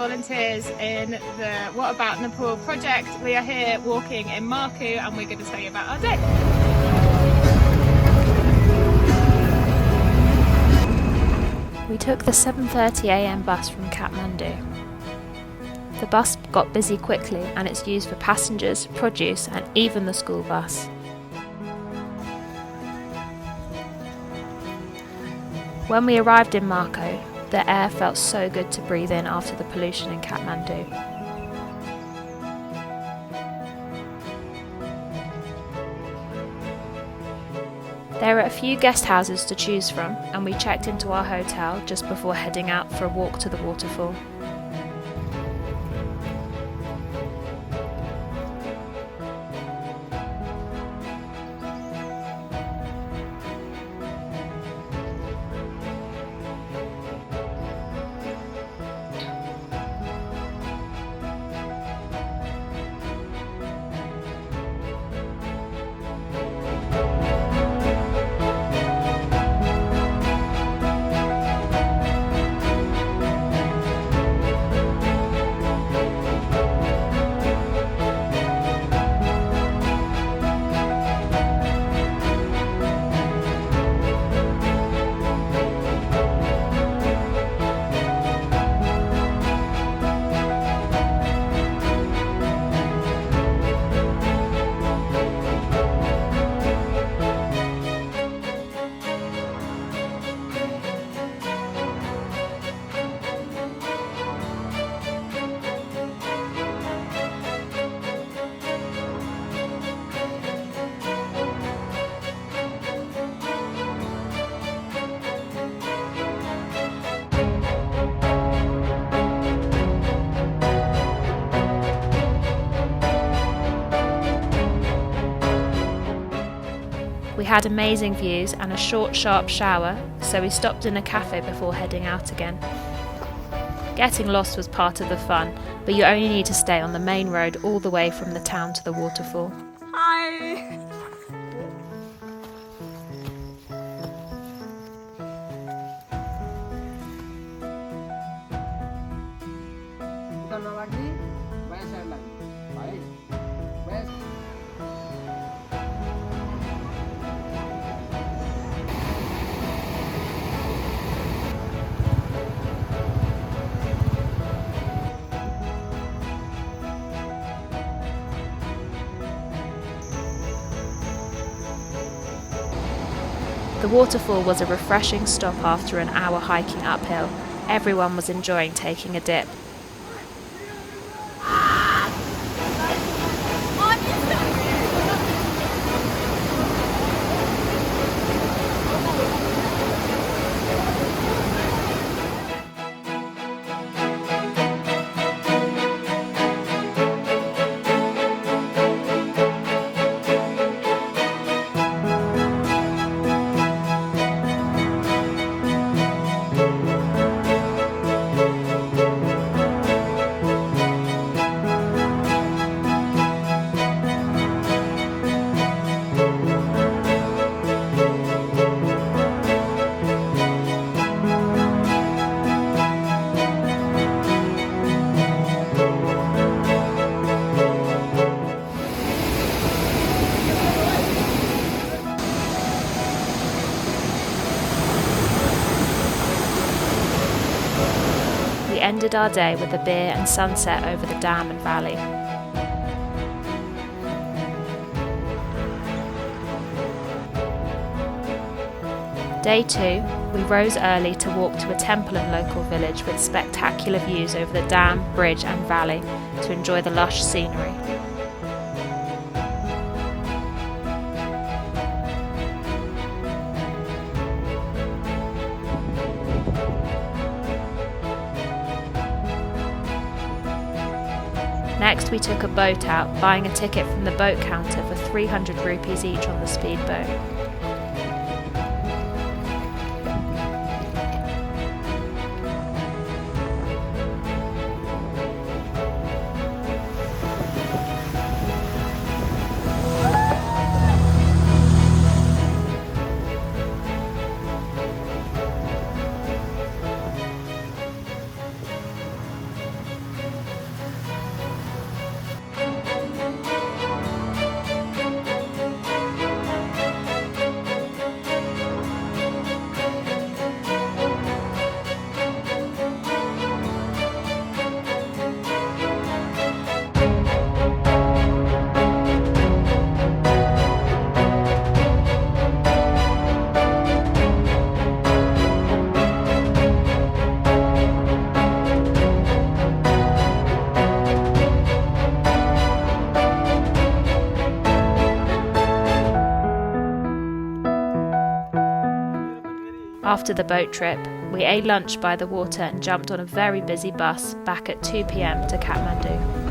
volunteers in the What About Nepal project. We are here walking in Markhu and we're going to tell you about our day. We took the 7:30 AM bus from Kathmandu. The bus got busy quickly and it's used for passengers, produce and even the school bus. When we arrived in Markhu, the air felt so good to breathe in after the pollution in Kathmandu. There are a few guest houses to choose from and we checked into our hotel just before heading out for a walk to the waterfall. We had amazing views and a short, sharp shower, so we stopped in a cafe before heading out again. Getting lost was part of the fun, but you only need to stay on the main road all the way from the town to the waterfall. Hi! The waterfall was a refreshing stop after an hour hiking uphill. Everyone was enjoying taking a dip. We ended our day with a beer and sunset over the dam and valley. Day 2, we rose early to walk to a temple and local village with spectacular views over the dam, bridge and valley to enjoy the lush scenery. Next we took a boat out, buying a ticket from the boat counter for 300 rupees each on the speedboat. After the boat trip, we ate lunch by the water and jumped on a very busy bus back at 2 p.m. to Kathmandu.